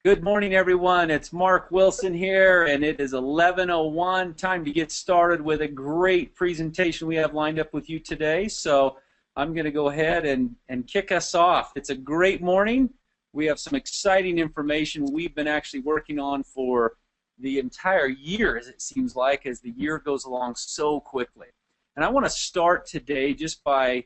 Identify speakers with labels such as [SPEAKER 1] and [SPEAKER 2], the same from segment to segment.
[SPEAKER 1] Good morning, everyone. It's Mark Wilson here, and it is 11:01. Time to get started with a great presentation we have lined up with you today. So I'm going to go ahead and kick us off. It's a great morning. We have some exciting information we've been actually working on for the entire year, as it seems like, as the year goes along so quickly. And I want to start today just by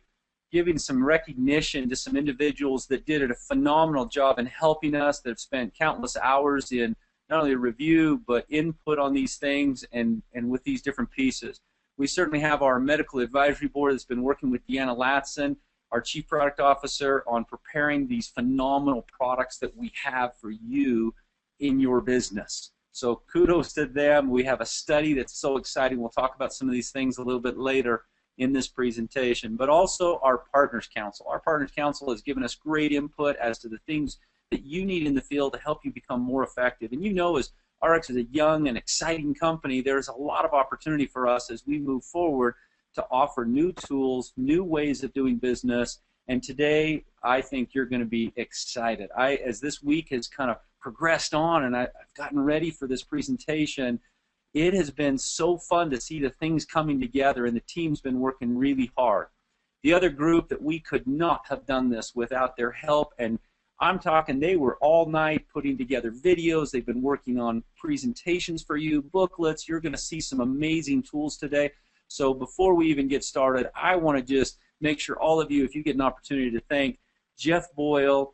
[SPEAKER 1] giving some recognition to some individuals that did a phenomenal job in helping us, that have spent countless hours in not only review but input on these things and with these different pieces. We certainly have our medical advisory board that's been working with Deanna Latson, our chief product officer, on preparing these phenomenal products that we have for you in your business. So kudos to them. We have a study that's so exciting. We'll talk about some of these things a little bit later in this presentation, but also our Partners Council. Our Partners Council has given us great input as to the things that you need in the field to help you become more effective. And you know, as RX is a young and exciting company, there's a lot of opportunity for us as we move forward to offer new tools, new ways of doing business. And today, I think you're going to be excited. As this week has kind of progressed on and I've gotten ready for this presentation, it has been so fun to see the things coming together, and the team's been working really hard. The other group that we could not have done this without their help, and I'm talking they were all night putting together videos. They've been working on presentations for you, booklets. You're going to see some amazing tools today. So before we even get started, I want to just make sure all of you, if you get an opportunity, to thank Jeff Boyle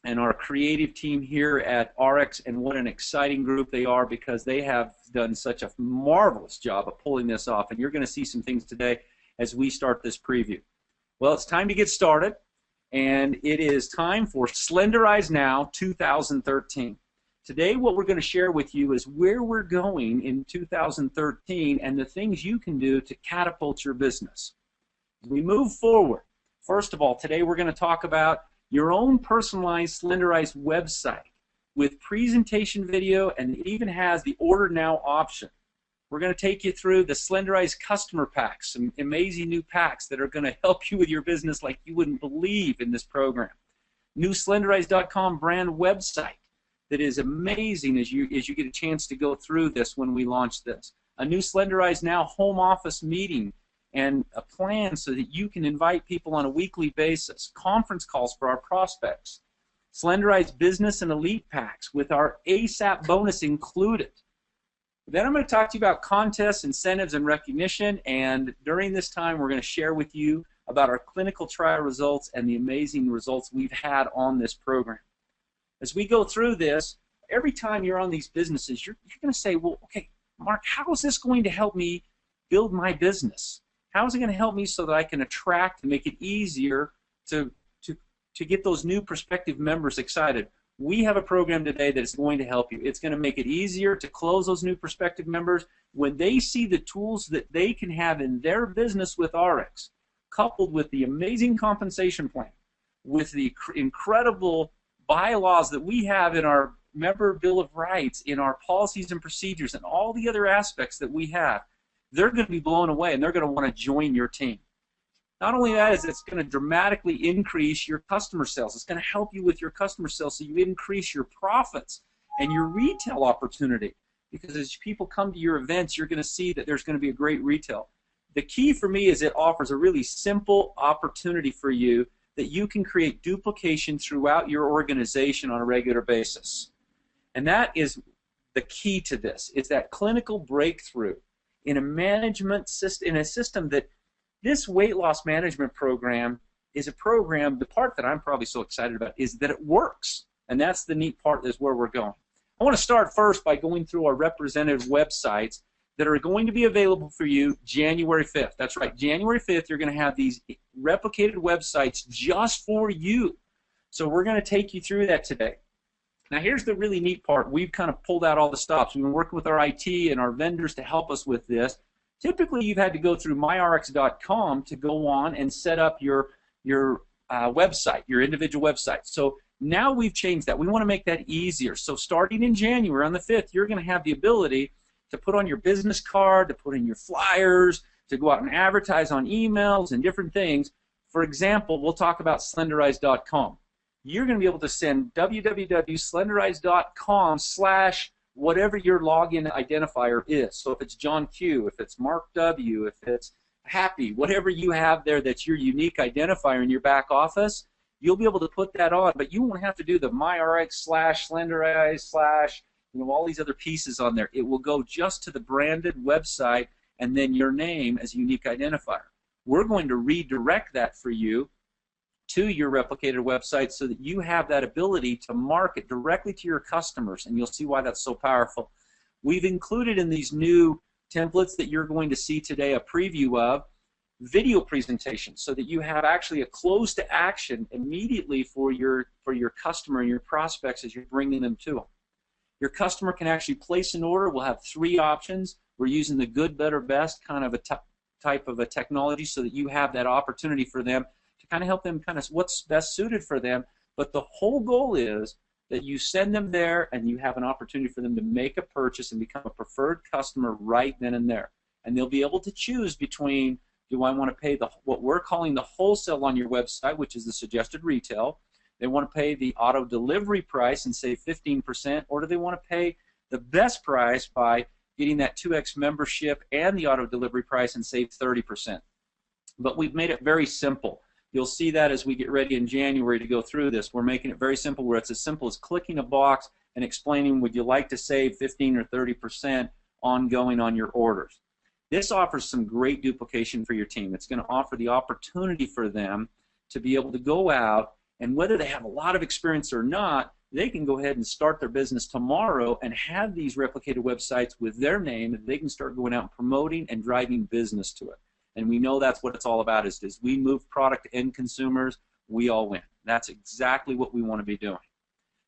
[SPEAKER 1] and our creative team here at RX, and what an exciting group they are, because they have done such a marvelous job of pulling this off, and you're going to see some things today as we start this preview. Well, it's time to get started, and it is time for Slenderiiz Now 2013. Today what we're going to share with you is where we're going in 2013 and the things you can do to catapult your business. As we move forward, first of all, today we're going to talk about your own personalized Slenderiiz website with presentation video, and it even has the order now option. We're going to take you through the Slenderiiz customer packs, some amazing new packs that are going to help you with your business like you wouldn't believe in this program. New Slenderiiz.com brand website that is amazing as you get a chance to go through this when we launch this. A new Slenderiiz Now home office meeting and a plan so that you can invite people on a weekly basis, conference calls for our prospects, Slenderiiz Business and Elite Packs with our ASAP bonus included. Then I'm going to talk to you about contests, incentives, and recognition, and during this time we're going to share with you about our clinical trial results and the amazing results we've had on this program. As we go through this, every time you're on these businesses, you're going to say, well, okay, Mark, how is this going to help me build my business? How is it going to help me so that I can attract and make it easier to get those new prospective members excited? We have a program today that is going to help you. It's going to make it easier to close those new prospective members when they see the tools that they can have in their business with RX, coupled with the amazing compensation plan, with the incredible bylaws that we have in our member Bill of Rights, in our policies and procedures, and all the other aspects that we have. They're going to be blown away, and they're going to want to join your team. Not only that, is it's going to dramatically increase your customer sales. It's going to help you with your customer sales so you increase your profits and your retail opportunity. Because as people come to your events, you're going to see that there's going to be a great retail. The key for me is it offers a really simple opportunity for you that you can create duplication throughout your organization on a regular basis. And that is the key to this. It's that clinical breakthrough in a management system, in a system that this weight loss management program is a program. The part that I'm probably so excited about is that it works, and that's the neat part, is where we're going. I want to start first by going through our representative websites that are going to be available for you January 5th. That's right, January 5th, you're going to have these replicated websites just for you. So we're going to take you through that today. Now here's the really neat part. We've kind of pulled out all the stops. We've been working with our IT and our vendors to help us with this. Typically you've had to go through myrx.com to go on and set up your website, your individual website. So now we've changed that. We want to make that easier. So starting in January on the 5th, you're going to have the ability to put on your business card, to put in your flyers, to go out and advertise on emails and different things. For example, we'll talk about Slenderiiz.com. you're going to be able to send www.slenderiiz.com/whatever your login identifier is. So if it's John Q, if it's Mark W, if it's Happy, whatever you have there that's your unique identifier in your back office, you'll be able to put that on, but you won't have to do the MyRx/Slenderiiz/ all these other pieces on there. It will go just to the branded website and then your name as a unique identifier. We're going to redirect that for you to your replicated website so that you have that ability to market directly to your customers, and you'll see why that's so powerful. We've included in these new templates that you're going to see today a preview of video presentations so that you have actually a close to action immediately for your customer and your prospects as you're bringing them to them. Your customer can actually place an order. We'll have 3 options. We're using the good, better, best kind of a type of a technology so that you have that opportunity for them to kind of help them kind of what's best suited for them. But the whole goal is that you send them there and you have an opportunity for them to make a purchase and become a preferred customer right then and there. And they'll be able to choose between, do I want to pay what we're calling the wholesale on your website, which is the suggested retail. They want to pay the auto delivery price and save 15%, or do they want to pay the best price by getting that 2x membership and the auto delivery price and save 30%. But we've made it very simple. You'll see that as we get ready in January to go through this. We're making it very simple where it's as simple as clicking a box and explaining would you like to save 15 or 30% ongoing on your orders. This offers some great duplication for your team. It's going to offer the opportunity for them to be able to go out, and whether they have a lot of experience or not, they can go ahead and start their business tomorrow and have these replicated websites with their name, and they can start going out and promoting and driving business to it. And we know that's what it's all about, is we move product to end consumers, we all win. That's exactly what we want to be doing.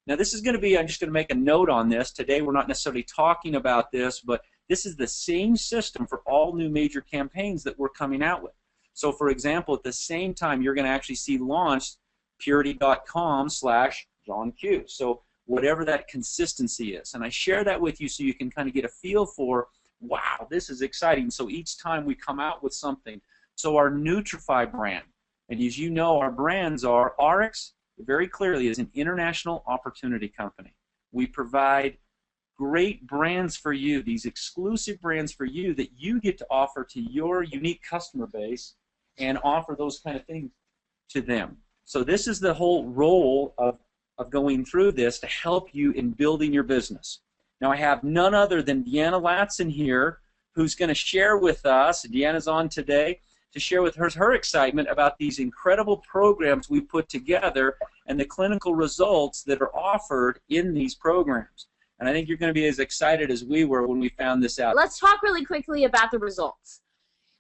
[SPEAKER 1] Now this is going to be, I'm just going to make a note on this. Today we're not necessarily talking about this, but this is the same system for all new major campaigns that we're coming out with. So for example, at the same time you're going to actually see launched purity.com/John Q. So whatever that consistency is. And I share that with you so you can kind of get a feel for, wow, this is exciting. So each time we come out with something. So our Nutrify brand, and as you know, our brands are RX, very clearly, is an international opportunity company. We provide great brands for you, these exclusive brands for you that you get to offer to your unique customer base and offer those kind of things to them. So this is the whole role of going through this to help you in building your business. Now I have none other than Deanna Latson here, who's going to share with us, Deanna's on today, to share with her excitement about these incredible programs we put together and the clinical results that are offered in these programs. And I think you're going to be as excited as we were when we found this out.
[SPEAKER 2] Let's talk really quickly about the results.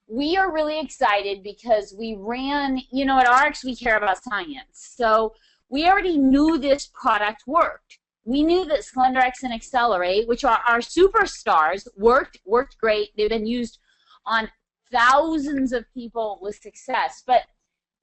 [SPEAKER 2] We are really excited because we ran, at RX we care about science. So we already knew this product worked. We knew that Slenderiiz and Accelerate, which are our superstars, worked great. They've been used on thousands of people with success. But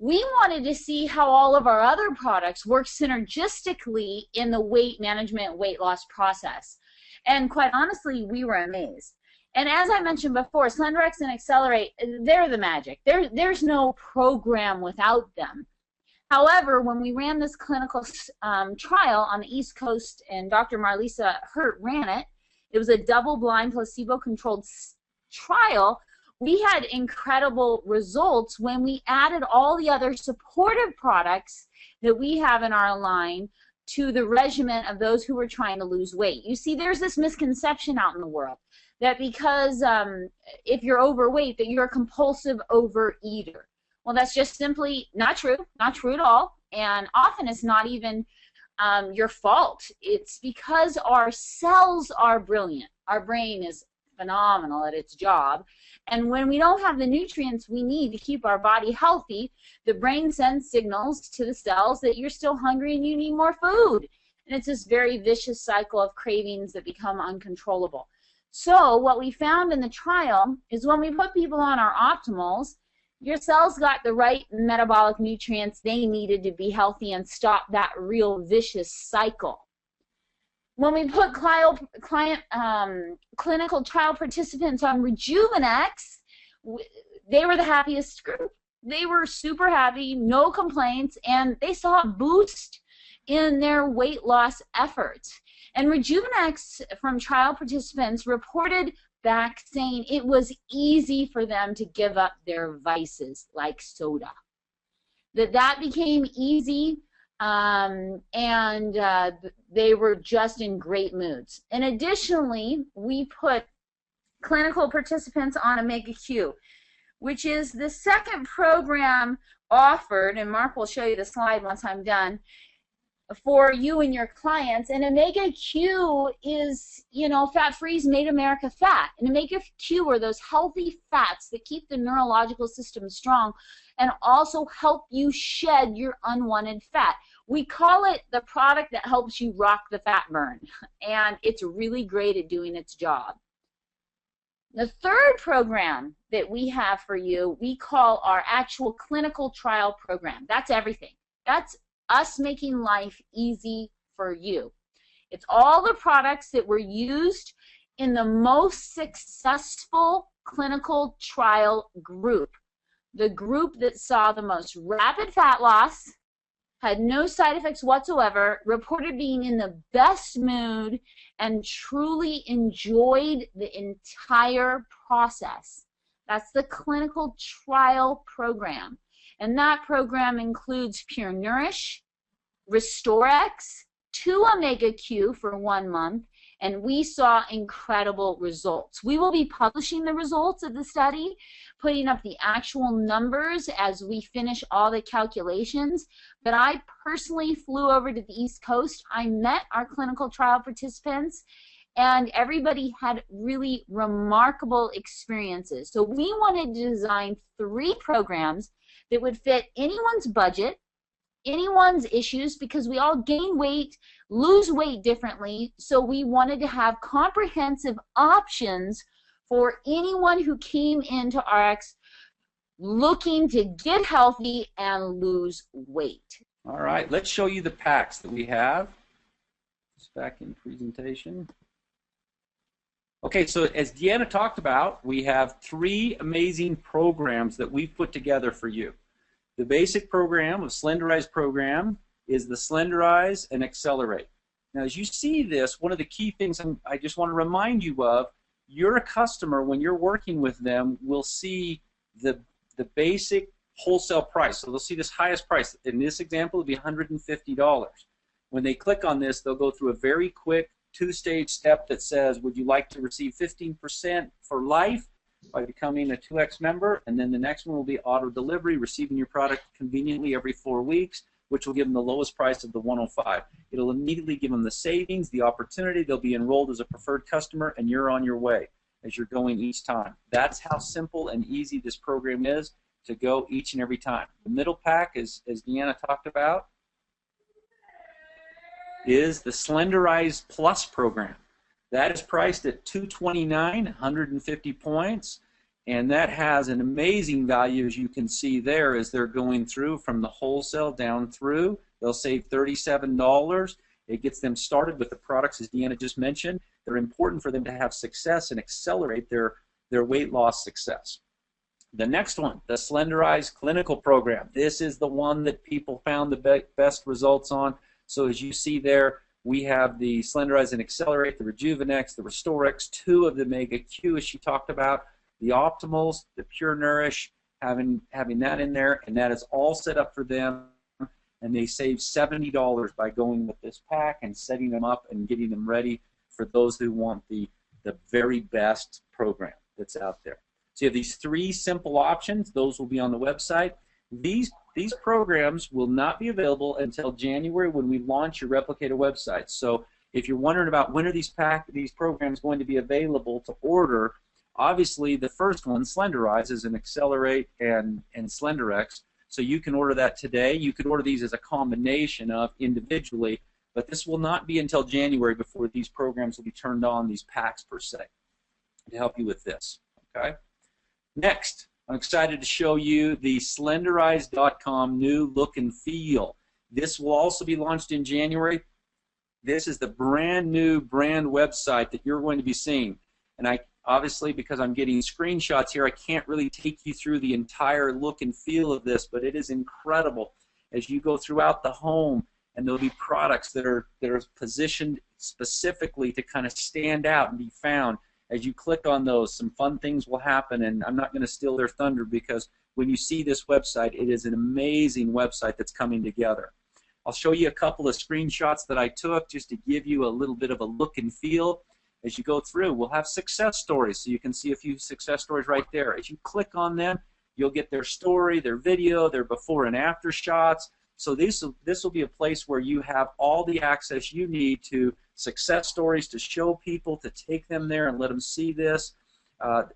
[SPEAKER 2] we wanted to see how all of our other products work synergistically in the weight management, weight loss process. And quite honestly, we were amazed. And as I mentioned before, Slenderiiz and Accelerate, they're the magic. There's no program without them. However, when we ran this clinical trial on the East Coast, and Dr. Marlisa Hurt ran it, it was a double-blind, placebo-controlled trial. We had incredible results when we added all the other supportive products that we have in our line to the regimen of those who were trying to lose weight. You see, there's this misconception out in the world that because if you're overweight, that you're a compulsive overeater. Well, that's just simply not true at all, and often it's not even your fault. It's because our cells are brilliant. Our brain is phenomenal at its job, and when we don't have the nutrients we need to keep our body healthy, the brain sends signals to the cells that you're still hungry and you need more food, and it's this very vicious cycle of cravings that become uncontrollable. So what we found in the trial is when we put people on our optimals, your cells got the right metabolic nutrients they needed to be healthy and stop that real vicious cycle. When we put clinical trial participants on Rejuvenex, they were the happiest group. They were super happy, no complaints, and they saw a boost in their weight loss efforts. And Rejuvenex, from trial participants, reported back saying it was easy for them to give up their vices like soda. That became easy, and they were just in great moods. And additionally, we put clinical participants on Omega Q, which is the second program offered, and Mark will show you the slide once I'm done, for you and your clients. And Omega Q is, you know, fat-free made America fat. And Omega Q are those healthy fats that keep the neurological system strong and also help you shed your unwanted fat. We call it the product that helps you rock the fat burn, and it's really great at doing its job. The third program that we have for you, we call our actual clinical trial program. That's everything. That's us making life easy for you. It's all the products that were used in the most successful clinical trial group. The group that saw the most rapid fat loss, had no side effects whatsoever, reported being in the best mood, and truly enjoyed the entire process. That's the clinical trial program. And that program includes Pure Nourish, RestoreX, 2 Omega Q for 1 month, and we saw incredible results. We will be publishing the results of the study, putting up the actual numbers as we finish all the calculations. But I personally flew over to the East Coast. I met our clinical trial participants, and everybody had really remarkable experiences. So we wanted to design 3 programs that would fit anyone's budget, anyone's issues, because we all gain weight, lose weight differently. So we wanted to have comprehensive options for anyone who came into RX looking to get healthy and lose weight.
[SPEAKER 1] All right, let's show you the packs that we have. Just back in presentation. Okay, so as Deanna talked about, we have 3 amazing programs that we've put together for you. The basic program of Slenderiiz program is the Slenderiiz and Accelerate. Now, as you see this, one of the key things I just want to remind you of, you're a customer, when you're working with them, will see the basic wholesale price. So they'll see this highest price. In this example, it would be $150. When they click on this, they'll go through a very quick 2-stage step that says, would you like to receive 15% for life by becoming a 2X member? And then the next one will be auto delivery, receiving your product conveniently every 4 weeks, which will give them the lowest price of the $105. It'll immediately give them the savings, the opportunity. They'll be enrolled as a preferred customer, and you're on your way as you're going each time. That's how simple and easy this program is to go each and every time. The middle pack, as Deanna talked about, is the Slenderiiz Plus program. That is priced at $229, 150 points, and that has an amazing value, as you can see there, as they're going through from the wholesale down through. They'll save $37. It gets them started with the products, as Deanna just mentioned. They're important for them to have success and accelerate their weight loss success. The next one, the Slenderiiz Clinical Program. This is the one that people found the best results on. So as you see there, we have the Slenderiiz and Accelerate, the Rejuvenex, the RestoreX, 2 of the Omega Q, as she talked about, the Optimals, the Pure Nourish, having that in there, and that is all set up for them, and they save $70 by going with this pack and setting them up and getting them ready for those who want the very best program that's out there. So you have these 3 simple options. Those will be on the website. These programs will not be available until January when we launch your Replicator website. So if you're wondering about when are these programs going to be available to order, obviously the first one, Slenderiiz, is an Accelerate and Slenderex. So you can order that today. You could order these as a combination of individually, but this will not be until January before these programs will be turned on, these packs per se, to help you with this. Okay. Next, I'm excited to show you the Slenderiiz.com new look and feel. This will also be launched in January. This is the brand new brand website that you're going to be seeing. And obviously, because I'm getting screenshots here, I can't really take you through the entire look and feel of this, but it is incredible. As you go throughout the home, and there'll be products that are positioned specifically to kind of stand out and be found. As you click on those, some fun things will happen, and I'm not going to steal their thunder because when you see this website, it is an amazing website that's coming together. I'll show you a couple of screenshots that I took just to give you a little bit of a look and feel. As you go through, we'll have success stories, so you can see a few success stories right there. As you click on them, you'll get their story, their video, their before and after shots. So this will be a place where you have all the access you need to success stories to show people, to take them there and let them see this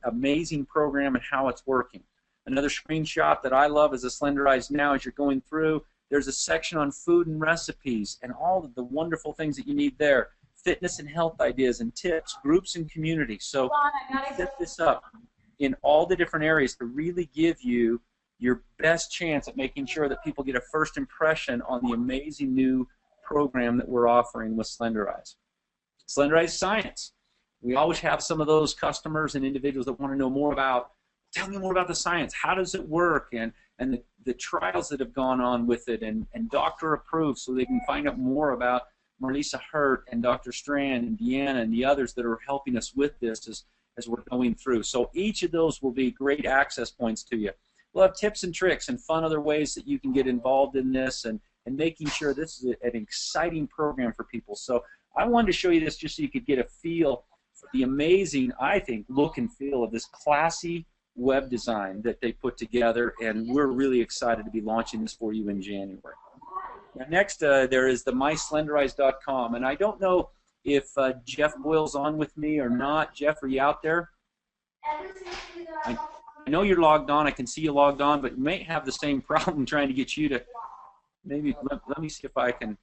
[SPEAKER 1] amazing program and how it's working. Another screenshot that I love is a Slenderiiz Now. As you're going through, there's a section on food and recipes and all of the wonderful things that you need there. Fitness and health ideas and tips, groups and community. So set this up in all the different areas to really give you your best chance at making sure that people get a first impression on the amazing new program that we're offering with Slenderiiz. Slenderiiz Science. We always have some of those customers and individuals that want to know more about, tell me more about the science. How does it work? And the trials that have gone on with it and doctor approved, so they can find out more about Marlisa Hurt and Dr. Strand and Deanna and the others that are helping us with this as we're going through. So each of those will be great access points to you. We'll have tips and tricks and fun other ways that you can get involved in this and making sure this is an exciting program for people. So I wanted to show you this just so you could get a feel for the amazing, I think, look and feel of this classy web design that they put together, and we're really excited to be launching this for you in January. Now, next, there is the myslenderiiz.com, and I don't know if Jeff Boyle's on with me or not. Jeff, are you out there? I know you're logged on. I can see you logged on, but you may have the same problem trying to get you to maybe. Let me see if I can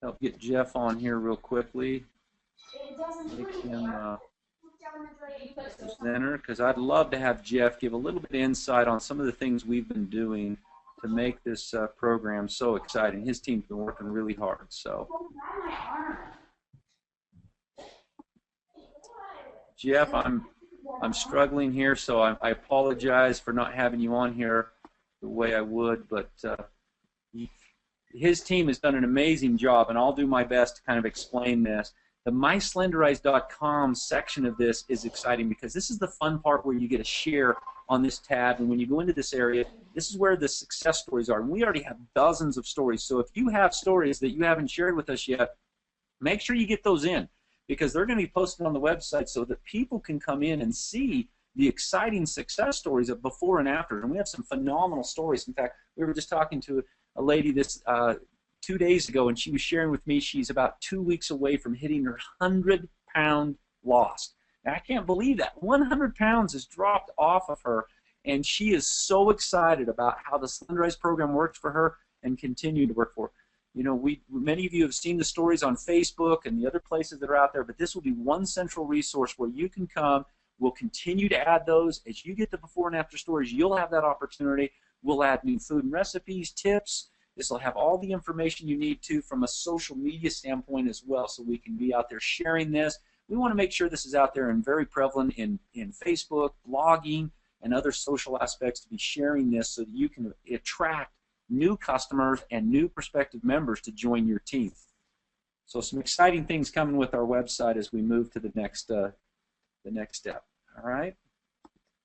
[SPEAKER 1] help get Jeff on here real quickly. Make him presenter, because I'd love to have Jeff give a little bit of insight on some of the things we've been doing to make this program so exciting. His team's been working really hard. So, Jeff, I'm struggling here, so I apologize for not having you on here the way I would, but his team has done an amazing job, and I'll do my best to kind of explain this. The myslenderiiz.com section of this is exciting because this is the fun part where you get a share on this tab, and when you go into this area, this is where the success stories are. And we already have dozens of stories, so if you have stories that you haven't shared with us yet, make sure you get those in, because they're going to be posted on the website so that people can come in and see the exciting success stories of before and after. And we have some phenomenal stories. In fact, we were just talking to a lady this 2 days ago, and she was sharing with me she's about 2 weeks away from hitting her 100-pound loss. Now, I can't believe that. 100 pounds has dropped off of her, and she is so excited about how the Slenderiiz program works for her and continue to work for her. You know, many of you have seen the stories on Facebook and the other places that are out there, but this will be one central resource where you can come. We'll continue to add those. As you get the before and after stories, you'll have that opportunity. We'll add new food and recipes, tips. This will have all the information you need to from a social media standpoint as well, so we can be out there sharing this. We want to make sure this is out there and very prevalent in Facebook, blogging, and other social aspects to be sharing this so that you can attract new customers and new prospective members to join your team. So some exciting things coming with our website as we move to the next step. All right.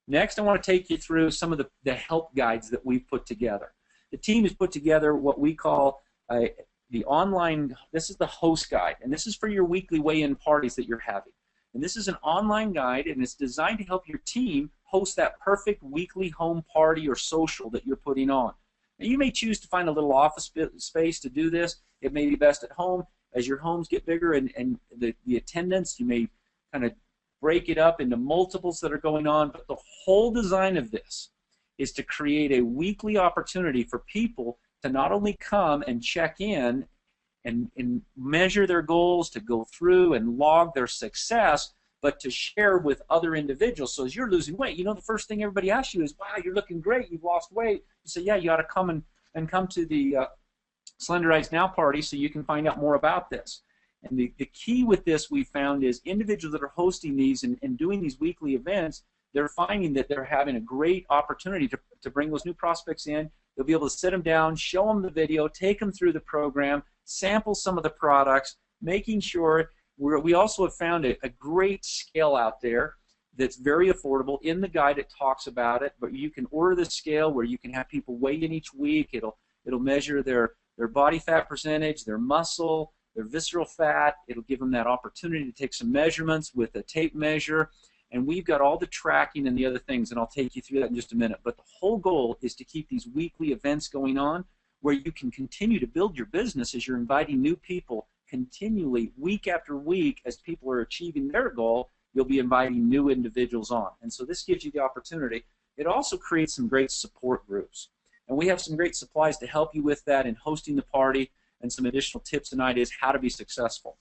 [SPEAKER 1] Next, I want to take you through some of the help guides that we've put together. The team has put together what we call the online, this is the host guide, and this is for your weekly weigh-in parties that you're having. And this is an online guide, and it's designed to help your team host that perfect weekly home party or social that you're putting on. Now, you may choose to find a little office space to do this. It may be best at home. As your homes get bigger and the attendance, you may kind of break it up into multiples that are going on, but the whole design of this is to create a weekly opportunity for people to not only come and check in and measure their goals, to go through and log their success, but to share with other individuals. So as you're losing weight, you know, the first thing everybody asks you is, wow, you're looking great, you've lost weight. You say, yeah, you ought to come and come to the Slenderiiz Now party so you can find out more about this. And the key with this we found is individuals that are hosting these and doing these weekly events, they're finding that they're having a great opportunity to bring those new prospects in, You'll be able to sit them down, show them the video, take them through the program, sample some of the products, making sure we also have found a great scale out there that's very affordable. In the guide it talks about it, but you can order the scale where you can have people weigh in each week. It'll measure their body fat percentage, their muscle, their visceral fat. It'll give them that opportunity to take some measurements with a tape measure. And we've got all the tracking and the other things, and I'll take you through that in just a minute. But the whole goal is to keep these weekly events going on where you can continue to build your business as you're inviting new people continually, week after week, as people are achieving their goal. You'll be inviting new individuals on. And so this gives you the opportunity. It also creates some great support groups. And we have some great supplies to help you with that in hosting the party and some additional tips and ideas how to be successful.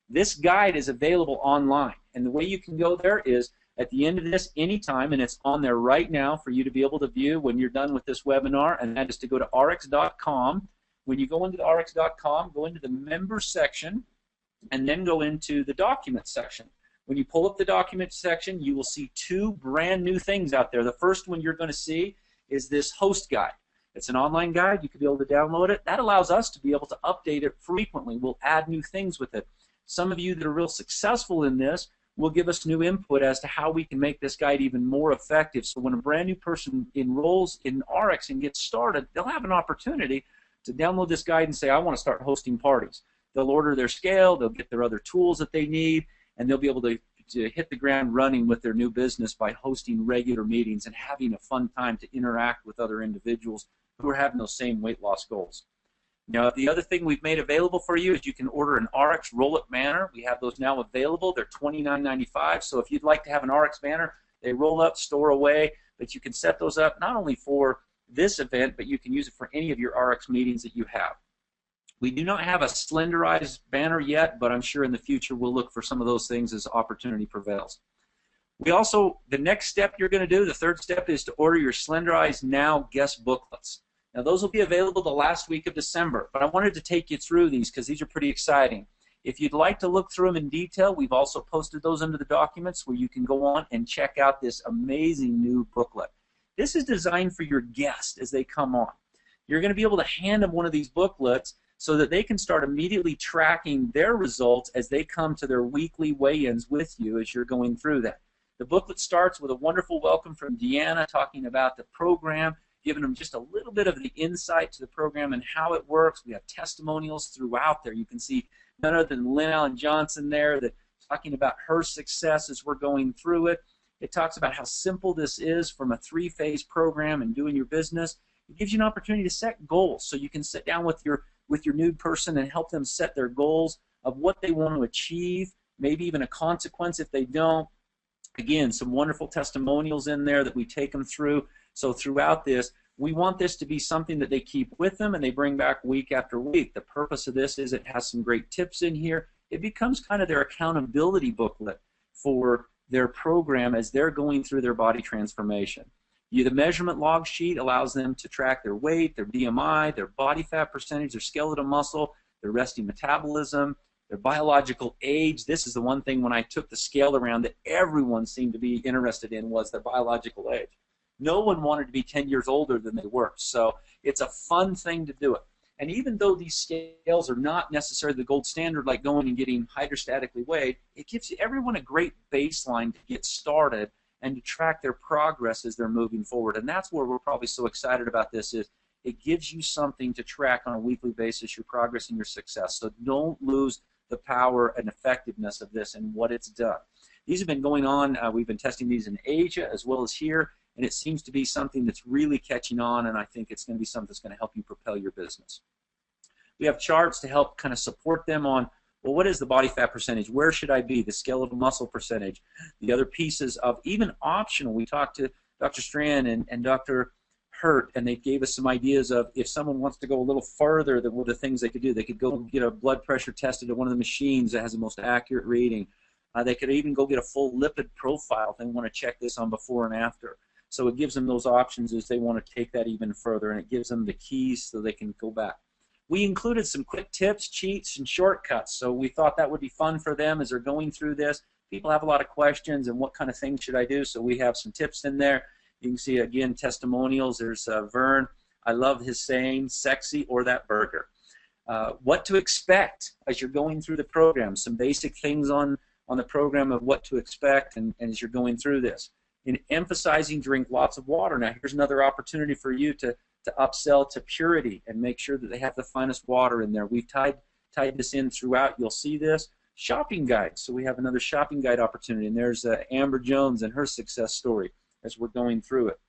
[SPEAKER 1] This guide is available online. And the way you can go there is at the end of this anytime, and it's on there right now for you to be able to view when you're done with this webinar, and that is to go to rx.com. When you go into the rx.com, go into the members section, and then go into the documents section. When you pull up the documents section, you will see two brand new things out there. The first one you're going to see is this host guide. It's an online guide. You can be able to download it. That allows us to be able to update it frequently. We'll add new things with it. Some of you that are real successful in this will give us new input as to how we can make this guide even more effective. So when a brand new person enrolls in RX and gets started, they'll have an opportunity to download this guide and say, I want to start hosting parties. They'll order their scale, they'll get their other tools that they need, and they'll be able to hit the ground running with their new business by hosting regular meetings and having a fun time to interact with other individuals who are having those same weight loss goals. Now, the other thing we've made available for you is you can order an RX roll-up banner. We have those now available. They're $29.95. So if you'd like to have an RX banner, they roll up, store away, but you can set those up not only for this event, but you can use it for any of your RX meetings that you have. We do not have a Slenderiiz banner yet, but I'm sure in the future we'll look for some of those things as opportunity prevails. We also, the next step you're going to do, the third step, is to order your Slenderiiz Now guest booklets. Now those will be available the last week of December, but I wanted to take you through these because these are pretty exciting. If you'd like to look through them in detail, we've also posted those into the documents where you can go on and check out this amazing new booklet. This is designed for your guests as they come on. You're going to be able to hand them one of these booklets so that they can start immediately tracking their results as they come to their weekly weigh-ins with you as you're going through that. The booklet starts with a wonderful welcome from Deanna talking about the program, giving them just a little bit of the insight to the program and how it works. We have testimonials throughout there. You can see none other than Lynn Allen Johnson there that talking about her success as we're going through it. It talks about how simple this is from a 3-phase program and doing your business. It gives you an opportunity to set goals so you can sit down with your new person and help them set their goals of what they want to achieve, maybe even a consequence if they don't. Again, some wonderful testimonials in there that we take them through. So throughout this, we want this to be something that they keep with them and they bring back week after week. The purpose of this is it has some great tips in here. It becomes kind of their accountability booklet for their program as they're going through their body transformation. The measurement log sheet allows them to track their weight, their BMI, their body fat percentage, their skeletal muscle, their resting metabolism, their biological age. This is the one thing when I took the scale around that everyone seemed to be interested in was their biological age. No one wanted to be 10 years older than they were. So it's a fun thing to do it. And even though these scales are not necessarily the gold standard, like going and getting hydrostatically weighed, it gives everyone a great baseline to get started and to track their progress as they're moving forward. And that's where we're probably so excited about this is it gives you something to track on a weekly basis, your progress and your success. So don't lose the power and effectiveness of this and what it's done. These have been going on. We've been testing these in Asia as well as here, and it seems to be something that's really catching on, and I think it's going to be something that's going to help you propel your business. We have charts to help kind of support them on, well, what is the body fat percentage? Where should I be? The skeletal muscle percentage. The other pieces of even optional. We talked to Dr. Strand and Dr. Hurt, and they gave us some ideas of if someone wants to go a little further, then what are the things they could do? They could go get a blood pressure tested at one of the machines that has the most accurate reading. They could even go get a full lipid profile if they want to check this on before and after. So it gives them those options as they want to take that even further, and it gives them the keys so they can go back. We included some quick tips, cheats, and shortcuts, so we thought that would be fun for them as they're going through this. People have a lot of questions and what kind of things should I do, so we have some tips in there. You can see, again, testimonials. There's Vern. I love his saying, sexy or that burger. What to expect as you're going through the program, some basic things on the program of what to expect and as you're going through this. In emphasizing drink lots of water. Now here's another opportunity for you to upsell to purity and make sure that they have the finest water in there. We've tied this in throughout. You'll see this. Shopping guides. So we have another shopping guide opportunity, and there's Amber Jones and her success story as we're going through it.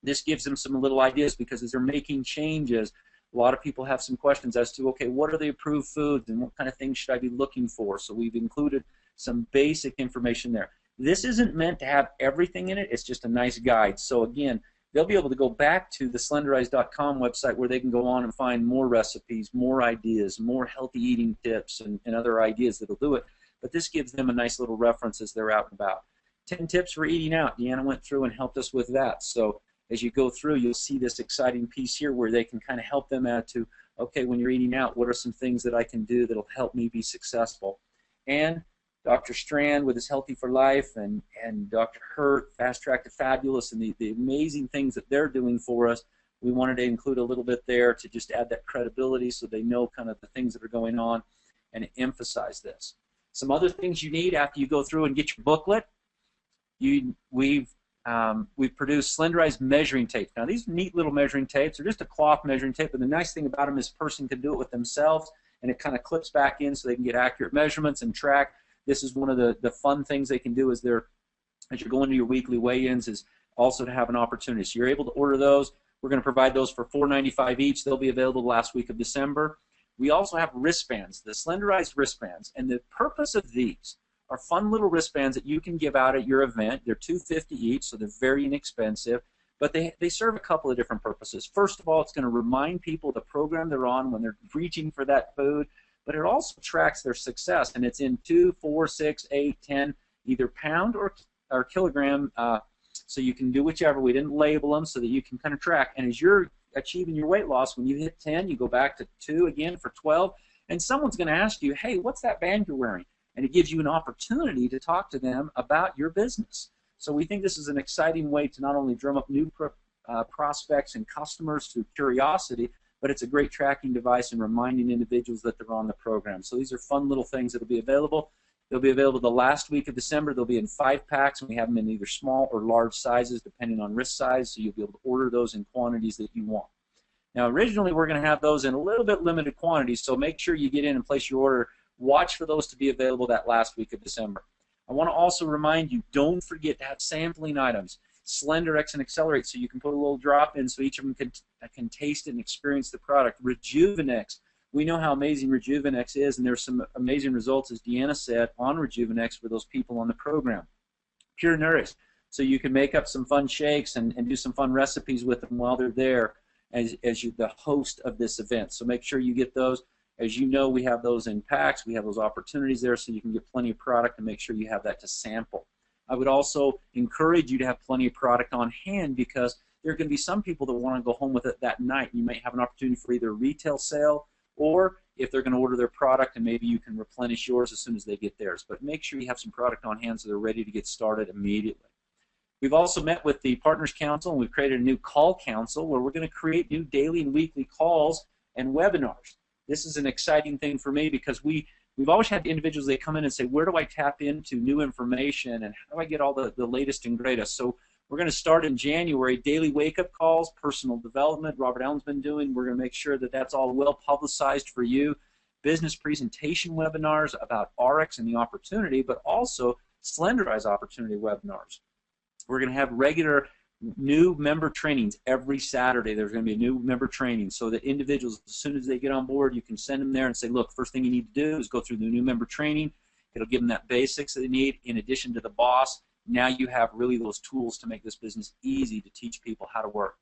[SPEAKER 1] This gives them some little ideas because as they're making changes, a lot of people have some questions as to, okay, what are the approved foods and what kind of things should I be looking for? So we've included some basic information there. This isn't meant to have everything in it. It's just a nice guide. So again, they'll be able to go back to the Slenderiiz.com website where they can go on and find more recipes, more ideas, more healthy eating tips, and other ideas that'll do it. But this gives them a nice little reference as they're out and about. 10 tips for eating out. Deanna went through and helped us with that. So as you go through, you'll see this exciting piece here where they can kind of help them out to, okay, when you're eating out, what are some things that I can do that'll help me be successful? And Dr. Strand with his Healthy for Life and Dr. Hurt, Fast Track to Fabulous, and the amazing things that they're doing for us, we wanted to include a little bit there to just add that credibility so they know kind of the things that are going on and emphasize this. Some other things you need after you go through and get your booklet, we've produced Slenderiiz measuring tapes. Now these neat little measuring tapes are just a cloth measuring tape, but the nice thing about them is a person can do it with themselves, and it kind of clips back in so they can get accurate measurements and track. This is one of the fun things they can do as you're going to your weekly weigh-ins, is also to have an opportunity. So you're able to order those. We're going to provide those for $4.95 each. They'll be available the last week of December. We also have wristbands, the Slenderiiz wristbands, and the purpose of these are fun little wristbands that you can give out at your event. They're $2.50 each, so they're very inexpensive, but they serve a couple of different purposes. First of all, it's going to remind people the program they're on when they're reaching for that food, but it also tracks their success, and it's in 2, 4, 6, 8, 10, either pound or kilogram, so you can do whichever. We didn't label them so that you can kind of track, and as you're achieving your weight loss, when you hit 10, you go back to 2 again for 12, and someone's going to ask you, hey, what's that band you're wearing? And it gives you an opportunity to talk to them about your business. So we think this is an exciting way to not only drum up new prospects and customers through curiosity, but it's a great tracking device and reminding individuals that they're on the program. So these are fun little things that will be available. They'll be available the last week of December. They'll be in 5 packs, and we have them in either small or large sizes depending on wrist size, so you'll be able to order those in quantities that you want. Now originally we're going to have those in a little bit limited quantities, so make sure you get in and place your order. Watch for those to be available that last week of December. I want to also remind you, don't forget to have sampling items. Slender-X and Accelerate, so you can put a little drop in so each of them can taste it and experience the product. Rejuvenex, we know how amazing Rejuvenex is, and there's some amazing results, as Deanna said, on Rejuvenex for those people on the program. Pure Nourish, so you can make up some fun shakes and do some fun recipes with them while they're there as you're the host of this event. So make sure you get those. As you know, we have those in packs. We have those opportunities there so you can get plenty of product and make sure you have that to sample. I would also encourage you to have plenty of product on hand because there are going to be some people that want to go home with it that night. You may have an opportunity for either a retail sale or if they're going to order their product, and maybe you can replenish yours as soon as they get theirs. But make sure you have some product on hand so they're ready to get started immediately. We've also met with the Partners Council, and we've created a new call council where we're going to create new daily and weekly calls and webinars. This is an exciting thing for me because we've always had individuals that come in and say, where do I tap into new information and how do I get all the latest and greatest? So we're going to start in January, daily wake-up calls, personal development, Robert Allen's been doing. We're going to make sure that that's all well publicized for you. Business presentation webinars about RX and the opportunity, but also Slenderiiz opportunity webinars. We're going to have regular new member trainings every Saturday. There's going to be a new member training so that individuals, as soon as they get on board, you can send them there and say, look, first thing you need to do is go through the new member training. It'll give them that basics that they need in addition to the boss. Now you have really those tools to make this business easy to teach people how to work.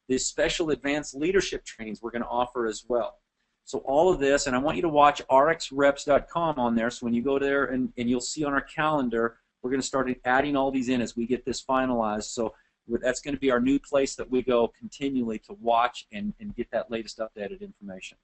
[SPEAKER 1] These special advanced leadership trainings we're going to offer as well. So all of this, and I want you to watch rxreps.com on there, so when you go there and you'll see on our calendar, we're going to start adding all these in as we get this finalized. So that's going to be our new place that we go continually to watch and get that latest updated information.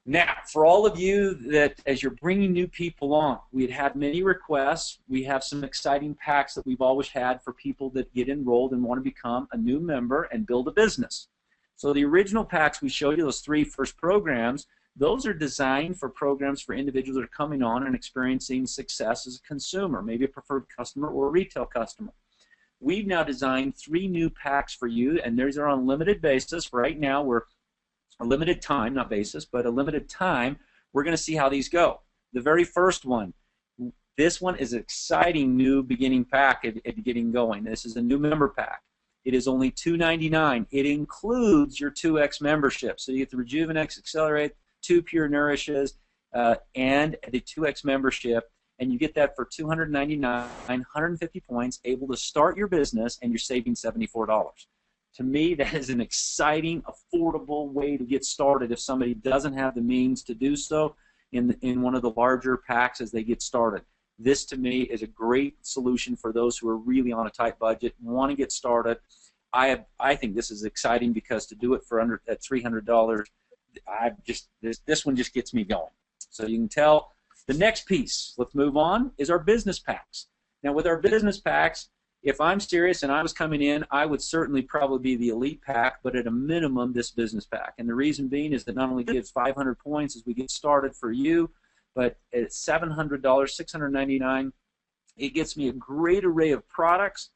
[SPEAKER 1] Now, for all of you that, as you're bringing new people on, we had many requests. We have some exciting packs that we've always had for people that get enrolled and want to become a new member and build a business. So the original packs we showed you, those 3 first programs, those are designed for programs for individuals that are coming on and experiencing success as a consumer, maybe a preferred customer or a retail customer. We've now designed 3 new packs for you, and these are on a limited basis. Right now, we're a limited time, not basis, but a limited time. We're going to see how these go. The very first one, this one is an exciting new beginning pack at getting going. This is a new member pack. It is only $2.99. It includes your 2X membership. So you get the Rejuvenex, Accelerate, 2 Pure Nourishes, and the 2X membership, and you get that for $299, 150 points, able to start your business, and you're saving $74. To me, that is an exciting, affordable way to get started if somebody doesn't have the means to do so in one of the larger packs as they get started. This, to me, is a great solution for those who are really on a tight budget, want to get started. I think this is exciting because to do it for under at $300, this one just gets me going. So you can tell the next piece, let's move on, is our business packs. Now with our business packs, if I'm serious and I was coming in, I would certainly probably be the elite pack, but at a minimum this business pack. And the reason being is that not only gives 500 points as we get started for you, but at $700, $699, it gets me a great array of products.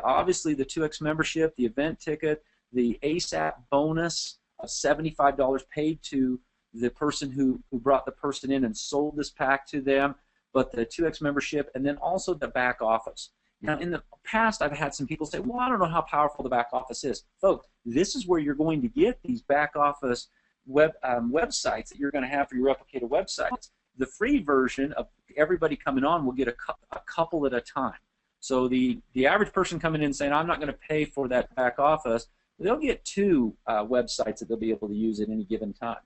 [SPEAKER 1] Obviously the 2X membership, the event ticket, the ASAP bonus of $75 paid to the person who brought the person in and sold this pack to them, but the 2X membership, and then also the back office. Now, in the past, I've had some people say, well, I don't know how powerful the back office is. Folks, this is where you're going to get these back office websites that you're going to have for your replicated websites. The free version of everybody coming on will get a couple at a time. So the average person coming in saying, I'm not going to pay for that back office, they'll get 2 websites that they'll be able to use at any given time.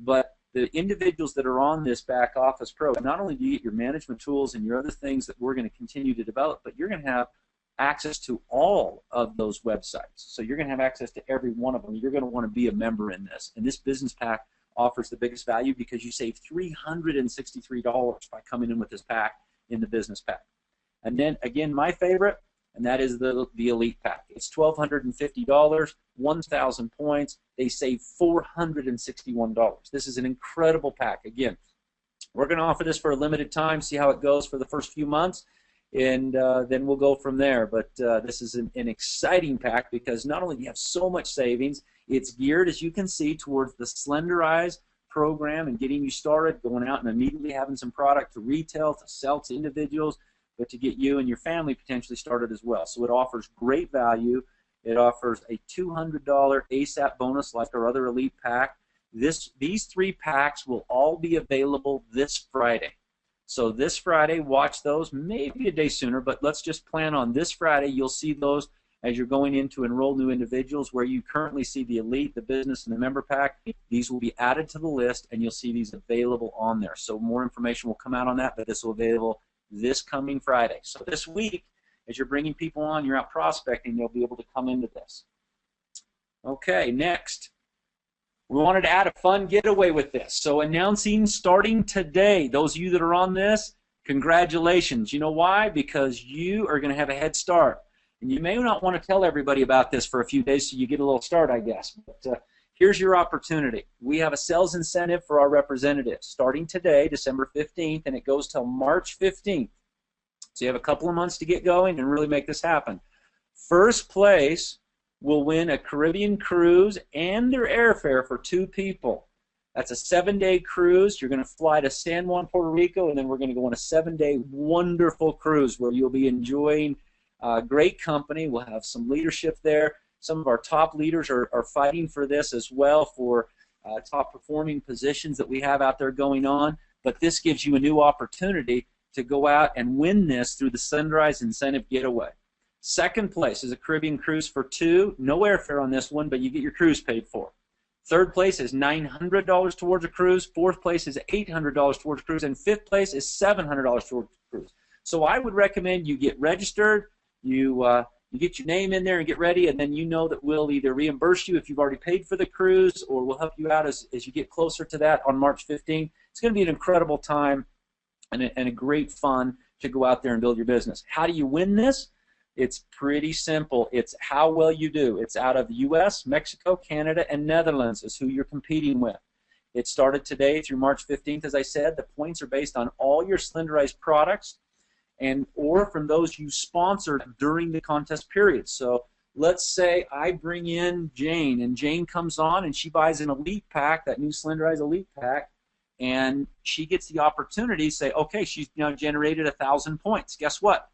[SPEAKER 1] But the individuals that are on this back office pro, not only do you get your management tools and your other things that we're going to continue to develop, but you're going to have access to all of those websites. So you're going to have access to every one of them. You're going to want to be a member in this. And this business pack offers the biggest value because you save $363 by coming in with this pack in the business pack. And then, again, my favorite, and that is the elite pack. It's $1,250, 1,000 points. They save $461. This is an incredible pack. Again, we're going to offer this for a limited time, see how it goes for the first few months, and then we'll go from there. But this is an exciting pack because not only do you have so much savings, it's geared, as you can see, towards the Slenderiiz program and getting you started, going out and immediately having some product to retail, to sell to individuals, but to get you and your family potentially started as well. So it offers great value. It offers a $200 ASAP bonus like our other elite pack. These 3 packs will all be available this Friday. So this Friday, watch those, maybe a day sooner, but let's just plan on this Friday. You'll see those as you're going in to enroll new individuals where you currently see the elite, the business, and the member pack. These will be added to the list, and you'll see these available on there. So more information will come out on that, but this will be available this coming Friday. So this week, as you're bringing people on, you're out prospecting, you'll be able to come into this. Okay, next. We wanted to add a fun getaway with this. So announcing starting today, those of you that are on this, congratulations. You know why? Because you are going to have a head start. And you may not want to tell everybody about this for a few days so you get a little start, I guess. But here's your opportunity. We have a sales incentive for our representatives starting today, December 15th, and it goes till March 15th. So you have a couple of months to get going and really make this happen. First place will win a Caribbean cruise and their airfare for 2 people. That's a 7-day cruise. You're going to fly to San Juan, Puerto Rico, and then we're going to go on a 7-day wonderful cruise where you'll be enjoying great company. We'll have some leadership there. Some of our top leaders are fighting for this as well for top performing positions that we have out there going on. But this gives you a new opportunity to go out and win this through the Slenderiiz Incentive Getaway. Second place is a Caribbean cruise for 2. No airfare on this one, but you get your cruise paid for. Third place is $900 towards a cruise. Fourth place is $800 towards a cruise. And fifth place is $700 towards a cruise. So I would recommend you get registered, you get your name in there and get ready, and then you know that we'll either reimburse you if you've already paid for the cruise, or we'll help you out as you get closer to that on March 15th. It's going to be an incredible time and a great fun to go out there and build your business. How do you win this? It's pretty simple. It's how well you do. It's out of the U.S., Mexico, Canada, and Netherlands is who you're competing with. It started today through March 15th, as I said. The points are based on all your Slenderiiz products and or from those you sponsored during the contest period. So let's say I bring in Jane, and Jane comes on and she buys an Elite Pack, that new Slenderiiz Elite Pack, and she gets the opportunity to say, okay, she's now generated 1,000 points. Guess what?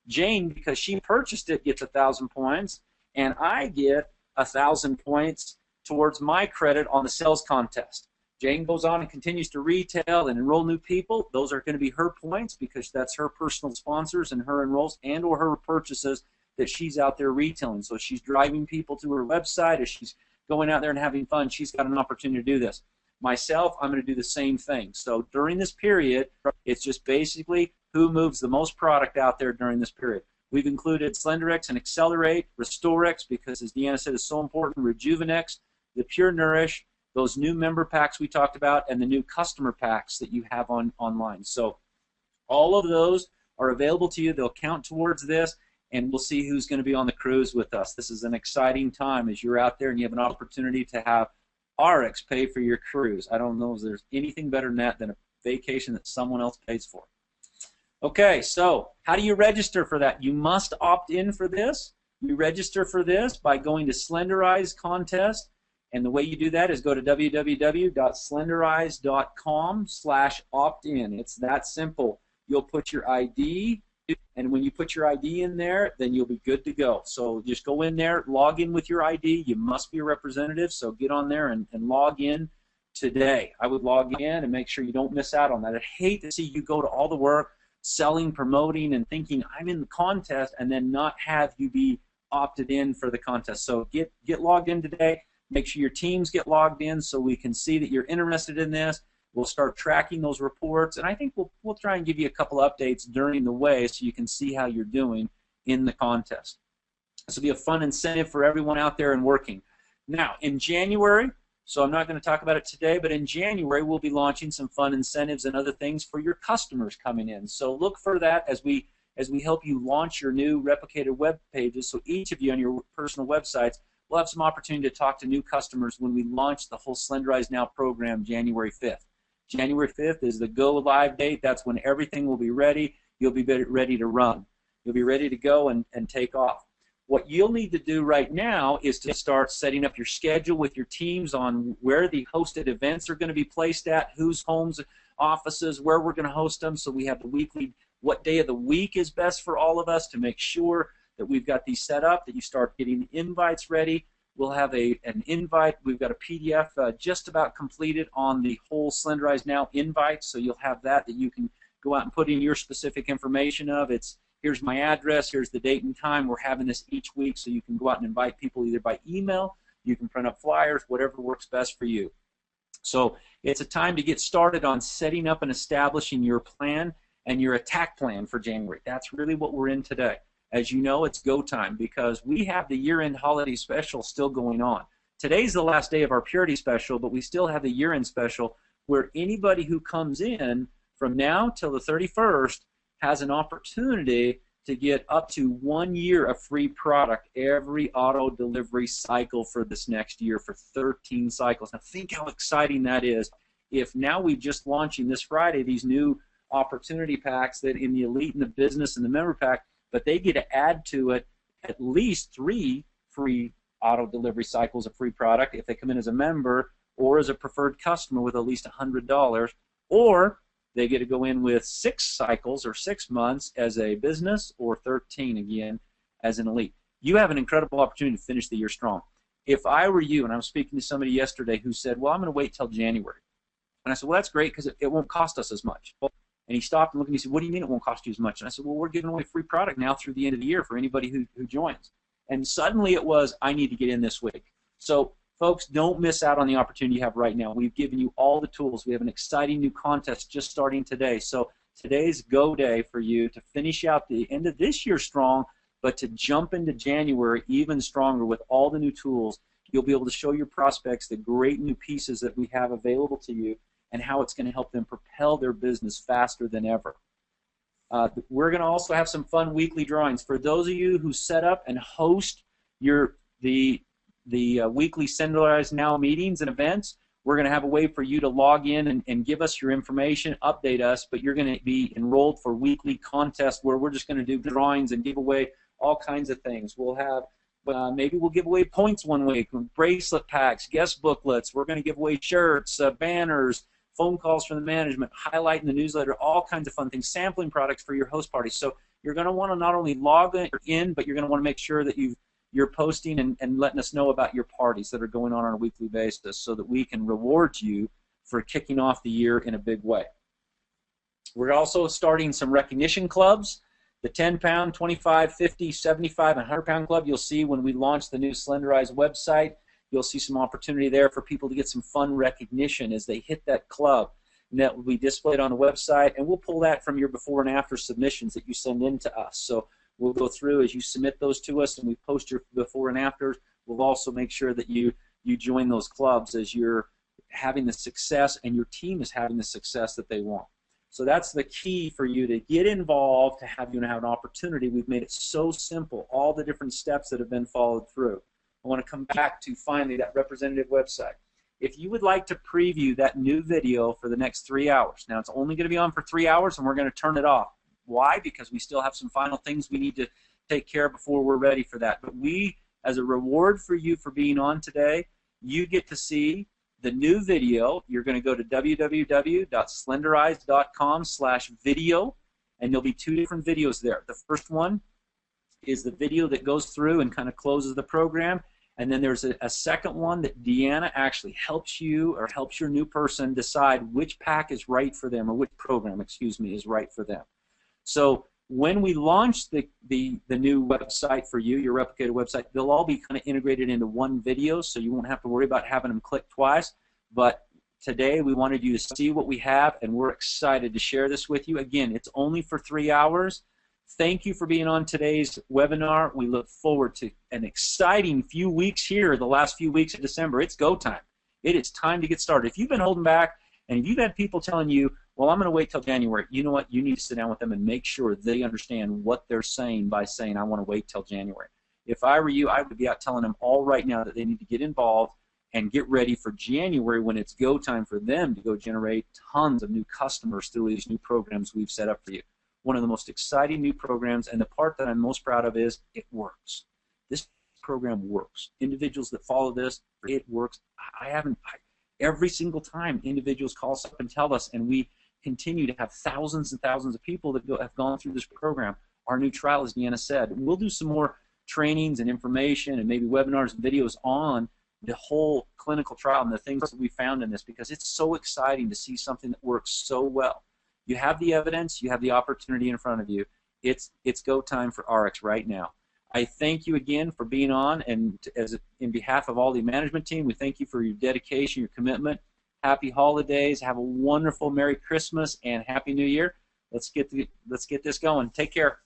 [SPEAKER 1] Jane, because she purchased it, gets 1,000 points, and I get 1,000 points towards my credit on the sales contest. Jane goes on and continues to retail and enroll new people. Those are going to be her points because that's her personal sponsors and her enrolls and or her purchases that she's out there retailing. So she's driving people to her website, as she's going out there and having fun, she's got an opportunity to do this. Myself, I'm going to do the same thing. So during this period, it's just basically who moves the most product out there during this period. We've included Slenderiiz and Accelerate, RestoreX, because as Deanna said, is so important, Rejuvenex, the Pure Nourish, those new member packs we talked about, and the new customer packs that you have online. So all of those are available to you. They'll count towards this, and we'll see who's going to be on the cruise with us. This is an exciting time as you're out there and you have an opportunity to have RX pay for your cruise. I don't know if there's anything better than that, than a vacation that someone else pays for. Okay, so how do you register for that? You must opt in for this. You register for this by going to Slenderiiz Contest. And the way you do that is go to www.slenderiiz.com/opt-in. It's that simple. You'll put your ID, and when you put your ID in there, then you'll be good to go. So just go in there, log in with your ID. You must be a representative, so get on there and log in today. I would log in and make sure you don't miss out on that. I'd hate to see you go to all the work, selling, promoting, and thinking I'm in the contest, and then not have you be opted in for the contest. So get logged in today. Make sure your teams get logged in so we can see that you're interested in this. We'll start tracking those reports, and I think we'll try and give you a couple updates during the way so you can see how you're doing in the contest. This will be a fun incentive for everyone out there and working. Now, in January, so I'm not going to talk about it today, but in January we'll be launching some fun incentives and other things for your customers coming in. So look for that as we help you launch your new replicated web pages. So each of you on your personal websites, we'll have some opportunity to talk to new customers when we launch the whole Slenderiiz Now program January 5th. January 5th is the go live date. That's when everything will be ready. You'll be ready to run. You'll be ready to go and take off. What you'll need to do right now is to start setting up your schedule with your teams on where the hosted events are going to be placed at, whose homes, offices, where we're going to host them, so we have the weekly, what day of the week is best for all of us to make sure that we've got these set up, that you start getting the invites ready. We'll have an invite. We've got a PDF just about completed on the whole Slenderiiz Now invite, so you'll have that you can go out and put in your specific information of. Here's my address, here's the date and time. We're having this each week, so you can go out and invite people either by email, you can print up flyers, whatever works best for you. So it's a time to get started on setting up and establishing your plan and your attack plan for January. That's really what we're in today. As you know, it's go time because we have the year-end holiday special still going on. Today's the last day of our Purity special, but we still have the year-end special where anybody who comes in from now till the 31st has an opportunity to get up to 1 year of free product every auto delivery cycle for this next year for 13 cycles. Now think how exciting that is. If now we're just launching this Friday these new opportunity packs that in the Elite and the Business and the Member Pack, but they get to add to it at least 3 free auto delivery cycles of free product if they come in as a member or as a preferred customer with at least $100, or they get to go in with 6 cycles or 6 months as a business or 13 again as an Elite. You have an incredible opportunity to finish the year strong. If I were you, and I was speaking to somebody yesterday who said, well, I'm going to wait till January. And I said, well, that's great because it won't cost us as much. And he stopped and looked at me and said, what do you mean it won't cost you as much? And I said, well, we're giving away free product now through the end of the year for anybody who joins. And suddenly it was, I need to get in this week. So, folks, don't miss out on the opportunity you have right now. We've given you all the tools. We have an exciting new contest just starting today. So today's go day for you to finish out the end of this year strong, but to jump into January even stronger with all the new tools. You'll be able to show your prospects the great new pieces that we have available to you and how it's going to help them propel their business faster than ever. We're going to also have some fun weekly drawings. For those of you who set up and host the weekly Slenderiiz Now meetings and events, we're going to have a way for you to log in and give us your information, update us, but you're going to be enrolled for weekly contests where we're just going to do drawings and give away all kinds of things. We'll have, maybe we'll give away points one week, bracelet packs, guest booklets. We're going to give away shirts, banners, phone calls from the management, highlighting the newsletter, all kinds of fun things, sampling products for your host party. So you're going to want to not only log in, but you're going to want to make sure that you're posting and letting us know about your parties that are going on a weekly basis so that we can reward you for kicking off the year in a big way. We're also starting some recognition clubs. The 10-pound, 25, 50, 75, and 100-pound club, you'll see when we launch the new Slenderiiz website, you'll see some opportunity there for people to get some fun recognition as they hit that club. And that will be displayed on the website, and we'll pull that from your before and after submissions that you send in to us. So we'll go through as you submit those to us, and we post your before and afters. We'll also make sure that you join those clubs as you're having the success and your team is having the success that they want. So that's the key for you to get involved, to have you have an opportunity. We've made it so simple, all the different steps that have been followed through. I want to come back to finally that representative website. If you would like to preview that new video for the next 3 hours, now it's only going to be on for 3 hours and we're going to turn it off. Why? Because we still have some final things we need to take care of before we're ready for that. But we, as a reward for you for being on today, you get to see the new video. You're going to go to www.slenderiiz.com/video, and there'll be 2 different videos there. The first one is the video that goes through and kind of closes the program, and then there's a second one that Deanna actually helps you or helps your new person decide which pack is right for them, or which program, excuse me, is right for them. So when we launch the new website for you, your replicated website, they'll all be kind of integrated into one video, so you won't have to worry about having them click twice. But today we wanted you to see what we have, and we're excited to share this with you. Again, it's only for 3 hours. Thank you for being on today's webinar. We look forward to an exciting few weeks here, the last few weeks of December. It's go time. It is time to get started. If you've been holding back, and if you've had people telling you, well, I'm going to wait till January, you know what? You need to sit down with them and make sure they understand what they're saying by saying, I want to wait till January. If I were you, I would be out telling them all right now that they need to get involved and get ready for January when it's go time for them to go generate tons of new customers through these new programs we've set up for you. One of the most exciting new programs, and the part that I'm most proud of is it works. This program works. Individuals that follow this, it works. Every single time individuals call us up and tell us, and we continue to have thousands and thousands of people that have gone through this program. Our new trial, as Deanna said, we'll do some more trainings and information and maybe webinars and videos on the whole clinical trial and the things that we found in this, because it's so exciting to see something that works so well. You have the evidence, you have the opportunity in front of you. It's go time for RX right now. I thank you again for being on, and in behalf of all the management team, we thank you for your dedication, your commitment. Happy holidays. Have a wonderful Merry Christmas and Happy New Year. Let's get this going. Take care.